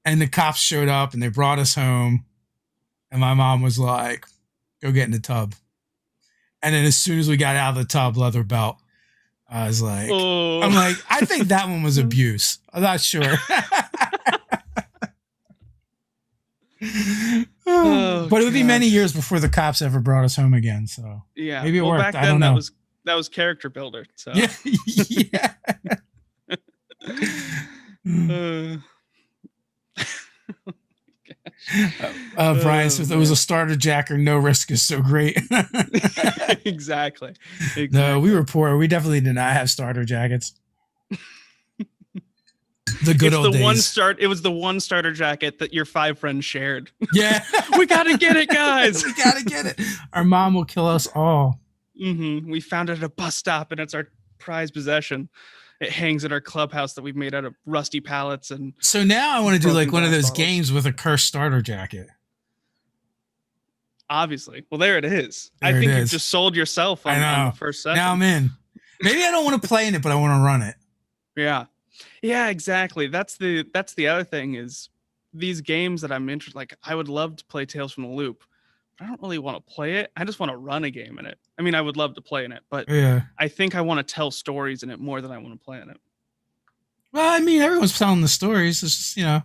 And the cops showed up and they brought us home. And my mom was like, "Go get in the tub." And then as soon as we got out of the tub, leather belt. I was like, Oh. I'm like, I think that one was abuse. I'm not sure. Oh But it would be many gosh. years before the cops ever brought us home again. So Yeah. maybe it Well, worked. back I then don't know. that was character builder. So. Yeah. Yeah. uh, Brian oh Smith, it was a man. starter jack or no risk is so great. Exactly. No, we Exactly. were poor. We definitely did not have starter jackets. The good old days. It was the one starter jacket that your 5 friends shared. Yeah. We gotta get it, guys. We gotta get it. Our mom will kill us all. We found it at a bus stop, and it's our prized possession. It hangs at our clubhouse that we've made out of rusty pallets and. So now I want to do like broken one of glass those bottles. games with a cursed starter jacket. Obviously. Well, there it is. There I think it you've is. just sold yourself I on know. the first session. Now I'm in. Maybe I don't want to play in it, but I want to run it. Yeah. Yeah, exactly. That's the other thing is these games that I'm interested. Like, I would love to play Tales from the Loop. I don't really want to play it. I just want to run a game in it. I mean, I would love to play in it, but Yeah. I think I want to tell stories in it more than I want to play in it. Well, I mean, everyone's telling the stories. It's just,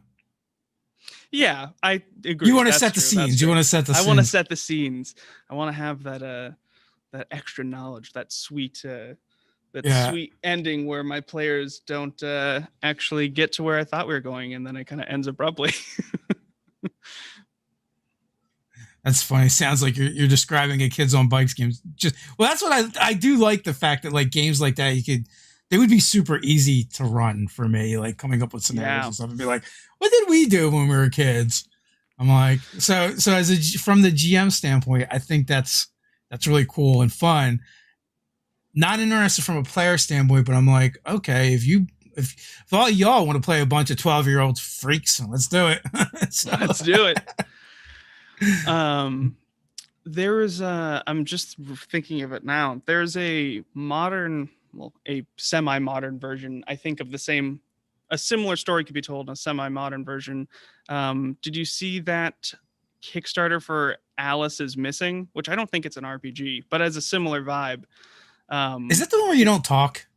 Yeah, I agree. you want to That's set the true. That's scenes. You true. want to set the I scenes. want to set the scenes. I want to have that extra knowledge, that sweet sweet ending where my players don't actually get to where I thought we were going, and then it kind of ends abruptly. That's funny. Sounds like you're describing a kids on bikes game. Just well, that's what I do like the fact that like games like that they would be super easy to run for me. Like coming up with scenarios and stuff and be like, what did we do when we were kids? I'm like, so from the GM standpoint, I think that's really cool and fun. Not interested from a player standpoint, but I'm like, okay, if all y'all want to play a bunch of 12-year-old freaks, let's do it. So. Let's do it. There is I'm just thinking of it now. There's a semi-modern version, I think, of a similar story could be told in a semi-modern version. Did you see that Kickstarter for Alice is Missing? Which I don't think it's an RPG, but has a similar vibe. Is that the one where you don't talk?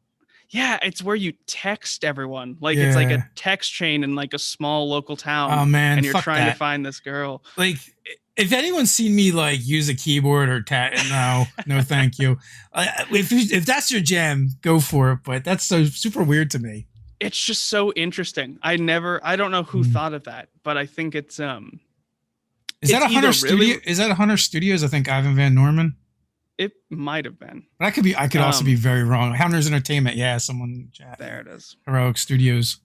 Yeah, it's where you text everyone. Like it's like a text chain in like a small local town. Oh man, and you're trying to find this girl. Like, if anyone's seen me like use a keyboard or no, thank you. If that's your jam, go for it. But that's so super weird to me. It's just so interesting. I don't know who thought of that, but I think it's Is that a Hunter Studio? Is that a Hunter Studios? I think Ivan Van Norman. It might have been. But I could also be very wrong. Hunter's Entertainment, yeah, someone in the chat. There it is. Heroic Studios.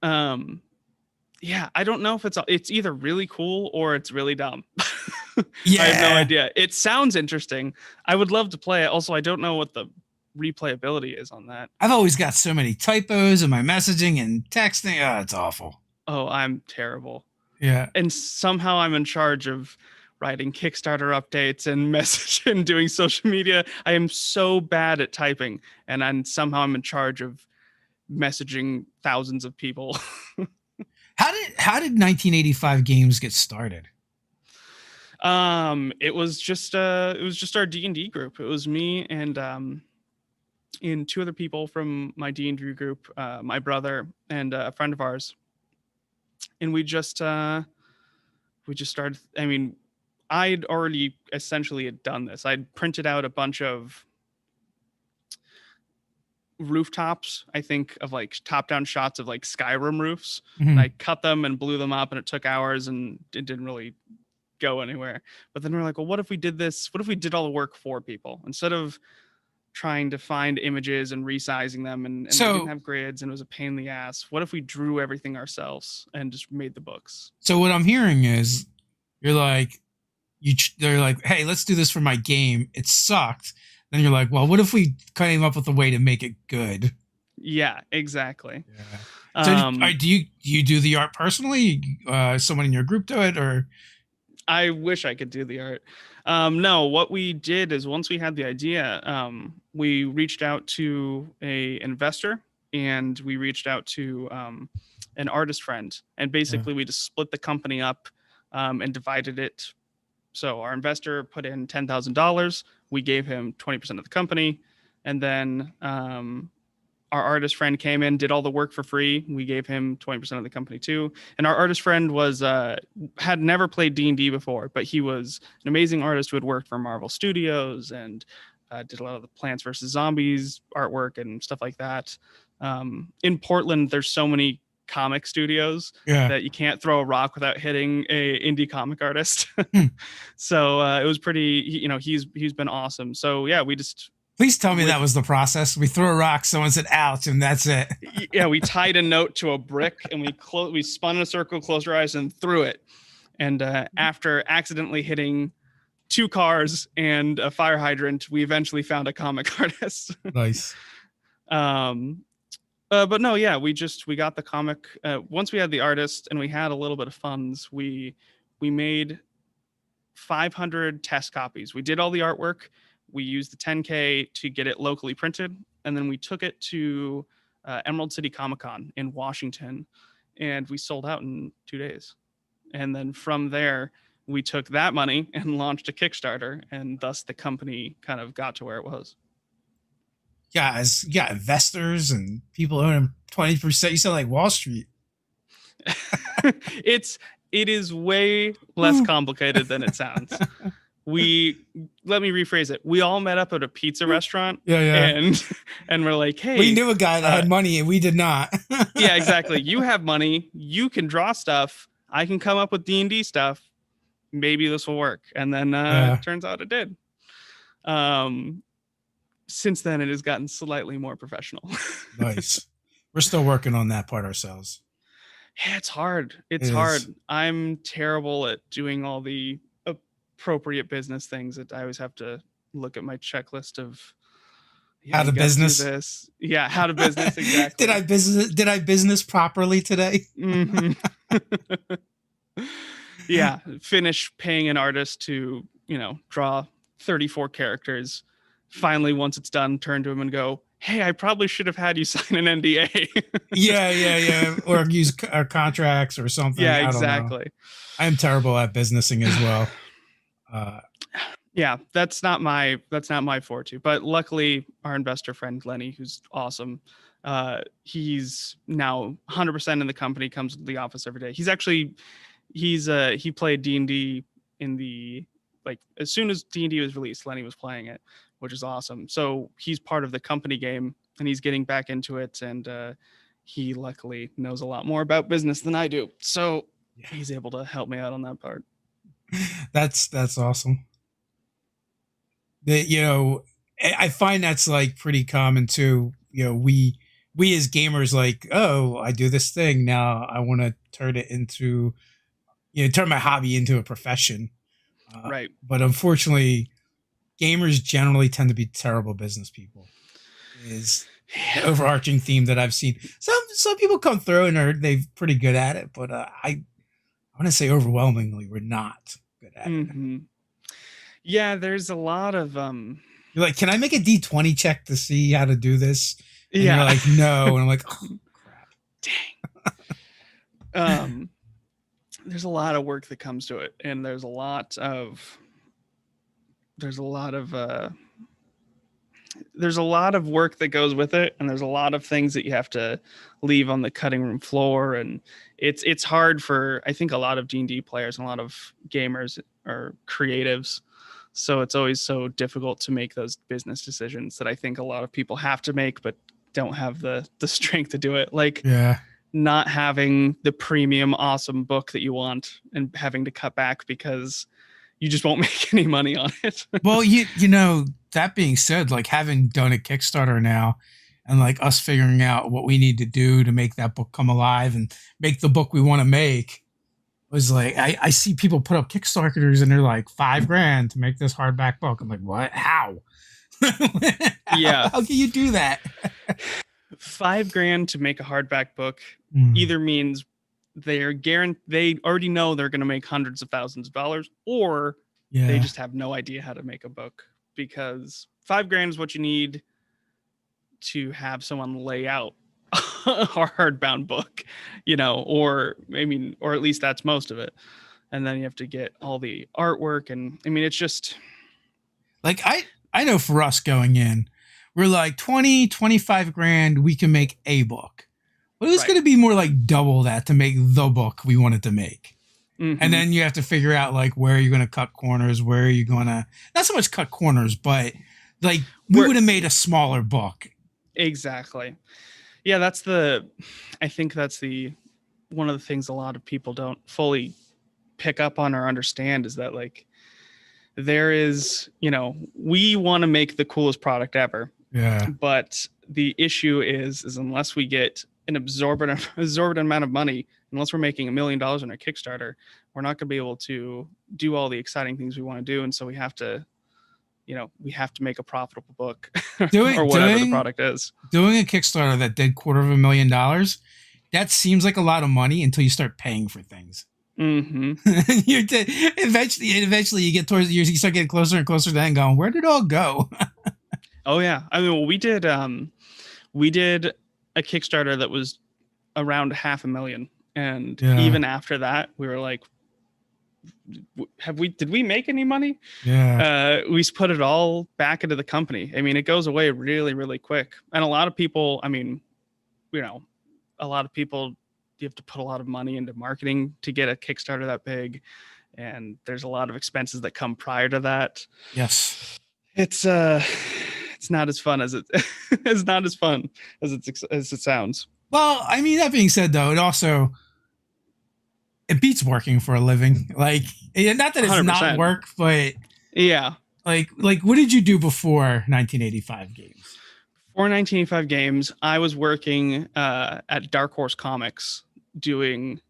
Yeah, I don't know if it's either really cool or it's really dumb. Yeah. I have no idea. It sounds interesting. I would love to play it. Also, I don't know what the replayability is on that. I've always got so many typos in my messaging and texting. Oh, it's awful. Oh, I'm terrible. Yeah. And somehow I'm in charge of writing Kickstarter updates and message and doing social media. I am so bad at typing, and somehow I'm in charge of messaging thousands of people. How did 1985 games get started? It was just our D&D group. It was me and 2 other people from my D&D group, my brother and a friend of ours. And we just started. I mean, I'd already essentially had done this. I'd printed out a bunch of rooftops, I think, of like top-down shots of like Skyrim roofs. Mm-hmm. And I cut them and blew them up, and it took hours, and it didn't really go anywhere. But then we're like, well, what if we did this? What if we did all the work for people instead of trying to find images and resizing them, and we didn't have grids and it was a pain in the ass? What if we drew everything ourselves and just made the books? So what I'm hearing is you're like, they're like, hey, let's do this for my game. It sucked. Then you're like, well, what if we came up with a way to make it good? Yeah, exactly. Yeah. So do you do the art personally? Someone in your group do it, or? I wish I could do the art. No, what we did is once we had the idea, we reached out to a investor, and we reached out to an artist friend, and basically we just split the company up and divided it So our investor put in $10,000. We gave him 20% of the company, and then our artist friend came in, did all the work for free. We gave him 20% of the company too. And our artist friend was had never played D&D before, but he was an amazing artist who had worked for Marvel Studios and did a lot of the Plants vs. Zombies artwork and stuff like that. In Portland, there's so many comic studios Yeah. that you can't throw a rock without hitting a indie comic artist. Hmm. So it was pretty, he's been awesome. So yeah, we just, Please tell me that was the process. We threw a rock, someone said ouch, and that's it. yeah, we tied a note to a brick and we spun in a circle, closed our eyes, and threw it. And after accidentally hitting 2 cars and a fire hydrant, we eventually found a comic artist. Nice. But no, yeah, we got the comic. Once we had the artist and we had a little bit of funds, we made 500 test copies. We did all the artwork. We used the 10K to get it locally printed, and then we took it to Emerald City Comic Con in Washington, and we sold out in 2 days. And then from there, we took that money and launched a Kickstarter, and thus the company kind of got to where it was. Yeah, you got investors and people owning 20%. You sound like Wall Street. It is way less complicated than it sounds. Let me rephrase it. We all met up at a pizza restaurant. Yeah. And we're like, hey, we knew a guy that had money and we did not. Yeah, exactly. You have money. You can draw stuff. I can come up with D&D stuff. Maybe this will work. And then it turns out it did. Since then, it has gotten slightly more professional. Nice. We're still working on that part ourselves. Yeah, it's hard. It's hard. I'm terrible at doing all the appropriate business things. That I always have to look at my checklist of how to business. This. Yeah, how to business. Exactly. Did I business properly today? Mm-hmm. Yeah, finish paying an artist to draw 34 characters. Finally, once it's done, turn to him and go, hey, I probably should have had you sign an NDA. Yeah. Or use contracts or something. Yeah, exactly. I am terrible at businessing as well. Yeah, that's not my forte. But luckily, our investor friend Lenny, who's awesome, he's now 100% in the company. Comes to the office every day. He played D&D in the as soon as D&D was released, Lenny was playing it, which is awesome. So he's part of the company game and he's getting back into it. And he luckily knows a lot more about business than I do. So he's able to help me out on that part. That's awesome. I find that's pretty common too. We as gamers oh, I do this thing now. I want to turn it into, turn my hobby into a profession. Right. But unfortunately, gamers generally tend to be terrible business people. Is the overarching theme that I've seen. Some people come through and they're pretty good at it, but I want to say overwhelmingly we're not good at it. Yeah, there's a lot of You're like, can I make a D20 check to see how to do this? And yeah. you're like, no, and I'm like, oh crap. Dang. There's a lot of work that comes to it, and there's a lot of work that goes with it, and there's a lot of things that you have to leave on the cutting room floor, and it's hard for, I think, a lot of D&D players and a lot of gamers or creatives. So it's always so difficult to make those business decisions that I think a lot of people have to make, but don't have the strength to do it. Not having the premium awesome book that you want and having to cut back because you just won't make any money on it. Well, that being said, having done a Kickstarter now and us figuring out what we need to do to make that book come alive and make the book we want to make was I see people put up Kickstarters and they're like $5,000 to make this hardback book. I'm like, what? How? Yeah. How can you do that? $5,000 to make a hardback book either means they already know they're going to make hundreds of thousands of dollars, or they just have no idea how to make a book, because $5,000 is what you need to have someone lay out a hardbound book, or at least that's most of it. and then you have to get all the artwork, and I mean, it's just Like I know for us going in, we're like 20, 25 grand, we can make a book. But it's Right. going to be more like double that to make the book we wanted to make. Mhm. And then you have to figure out like where you're going to cut corners, where you're going to not so much cut corners, but like we would have made a smaller book. Exactly. Yeah, I think that's one of the things a lot of people don't fully pick up on or understand is that like there is, we want to make the coolest product ever. Yeah. But the issue is unless we get an absorbent amount of money, unless we're making $1 million on a Kickstarter, we're not going to be able to do all the exciting things we want to do. And so we have to make a profitable book or whatever the product is. Doing a Kickstarter that did $250,000, that seems like a lot of money until you start paying for things. Mm-hmm. Eventually you get towards you start getting closer and closer to that and going, where did it all go? Oh yeah. I mean, well, we did a Kickstarter that was around $500,000. And even after that, we were like, did we make any money? Yeah. We put it all back into the company. I mean, it goes away really, really quick. And a lot of people, I mean, you have to put a lot of money into marketing to get a Kickstarter that big. And there's a lot of expenses that come prior to that. Yes. It's not as fun as it sounds. Well, I mean, that being said, though, it beats working for a living. Like, not that it's 100%. Not work, but yeah. Like, what did you do before 1985 games? Before 1985 games, I was working at Dark Horse Comics doing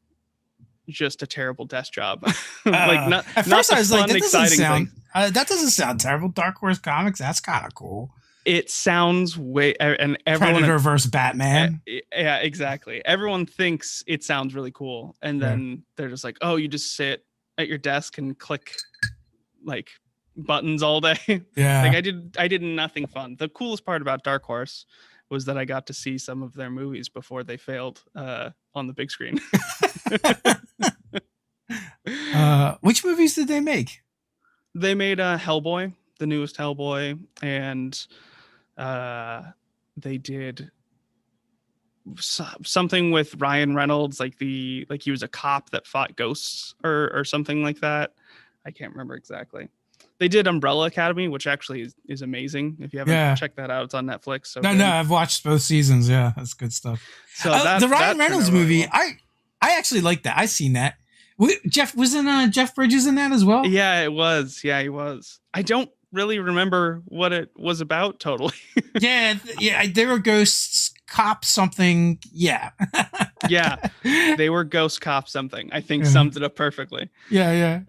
just a terrible desk job. At first, I was like, that doesn't sound terrible. Dark Horse Comics, that's kind of cool. It sounds and everyone Predator versus Batman. Yeah, exactly. Everyone thinks it sounds really cool, and then they're just like, "Oh, you just sit at your desk and click like buttons all day." Yeah. Like I did nothing fun. The coolest part about Dark Horse was that I got to see some of their movies before they failed on the big screen. Which movies did they make? They made Hellboy, the newest Hellboy, and they did something with Ryan Reynolds, like he was a cop that fought ghosts or something like that. I can't remember exactly. They did Umbrella Academy, which actually is amazing. If you haven't checked that out, it's on Netflix. So no, I've watched both seasons. Yeah, that's good stuff. So the Ryan Reynolds movie, I actually like that. I seen that. Jeff Bridges in that as well. Yeah, it was. Yeah, he was. I don't really remember what it was about totally. yeah, they were ghosts, cop something. Yeah. Yeah, they were ghost cop something. I think summed it up perfectly. Yeah.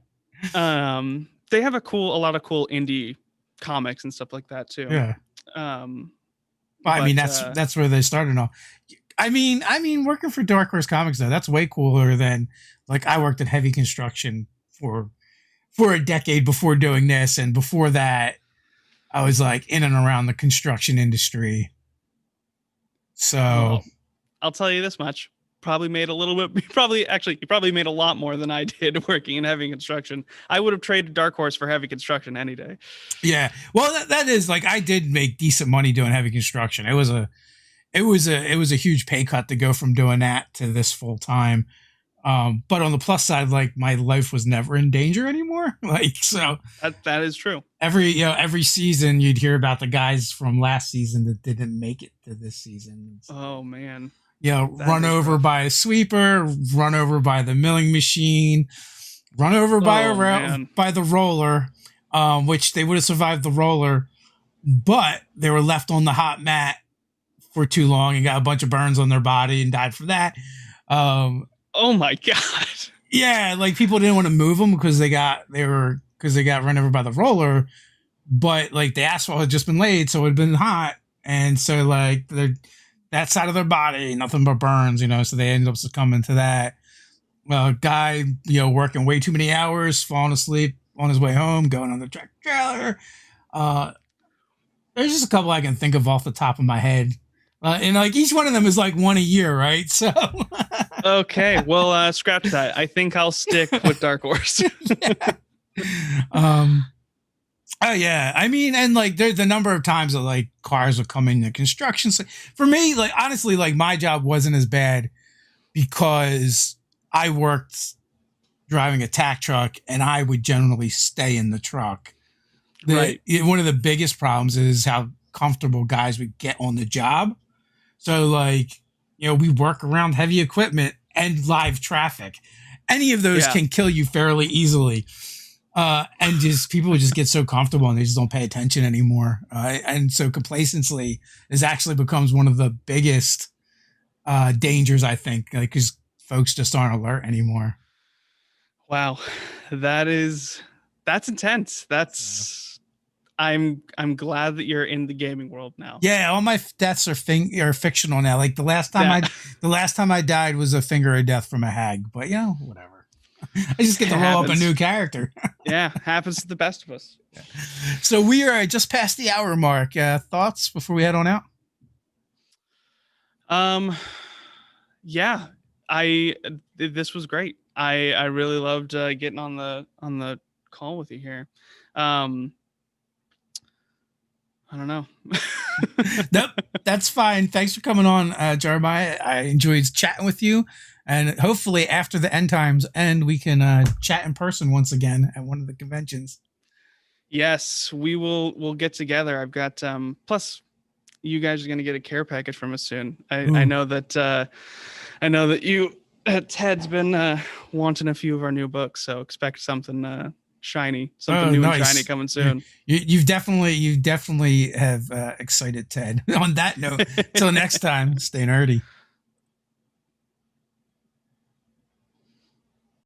They have a lot of cool indie comics and stuff like that too. Yeah. I mean, that's where they started off. I mean, working for Dark Horse Comics though, that's way cooler than like I worked at heavy construction for a decade before doing this, and before that, I was like in and around the construction industry. So, well, I'll tell you this much: probably made a little bit. You probably made a lot more than I did working in heavy construction. I would have traded Dark Horse for heavy construction any day. Yeah, well, that is like I did make decent money doing heavy construction. It was a huge pay cut to go from doing that to this full time. But on the plus side, like my life was never in danger anymore. Like, so that is true. Every season you'd hear about the guys from last season that didn't make it to this season. Oh man. Run over by a sweeper, run over by the milling machine, run over by by the roller, which they would have survived the roller, but they were left on the hot mat for too long and got a bunch of burns on their body and died for that. Oh my God. Yeah, like people didn't want to move them because they got run over by the roller, but like the asphalt had just been laid, so it had been hot, and so like that side of their body, nothing but burns, so they ended up succumbing to that. Guy, working way too many hours, falling asleep on his way home, going on the tractor trailer. There's just a couple I can think of off the top of my head. And like each one of them is like one a year, right? So Okay, well, scratch that. I think I'll stick with Dark Horse. um, oh yeah, I mean, and like there's the number of times that like cars would come into construction. So for me, like honestly, like my job wasn't as bad because I worked driving a tack truck and I would generally stay in the truck. Right. One of the biggest problems is how comfortable guys would get on the job. So like, we work around heavy equipment and live traffic. Any of those can kill you fairly easily. And just people would just get so comfortable and they just don't pay attention anymore. And so complacency is actually becomes one of the biggest dangers, I think, like because folks just aren't alert anymore. Wow, that's intense. I'm glad that you're in the gaming world now. Yeah, all my deaths are fictional now. Like the last time I died was a finger of death from a hag. But whatever. I just get to roll up a new character. Yeah, happens to the best of us. So we are just past the hour mark. Thoughts before we head on out? Yeah, this was great. I really loved getting on the call with you here. I don't know. Nope, that's fine. Thanks for coming on, Jeremiah. I enjoyed chatting with you, and hopefully after the end times end, we can chat in person once again at one of the conventions. Yes, we'll get together. I've got plus you guys are going to get a care package from us soon. I know that you Ted's been wanting a few of our new books, so expect something shiny, something new and shiny coming soon. You definitely have excited Ted. On that note, till next time, stay nerdy.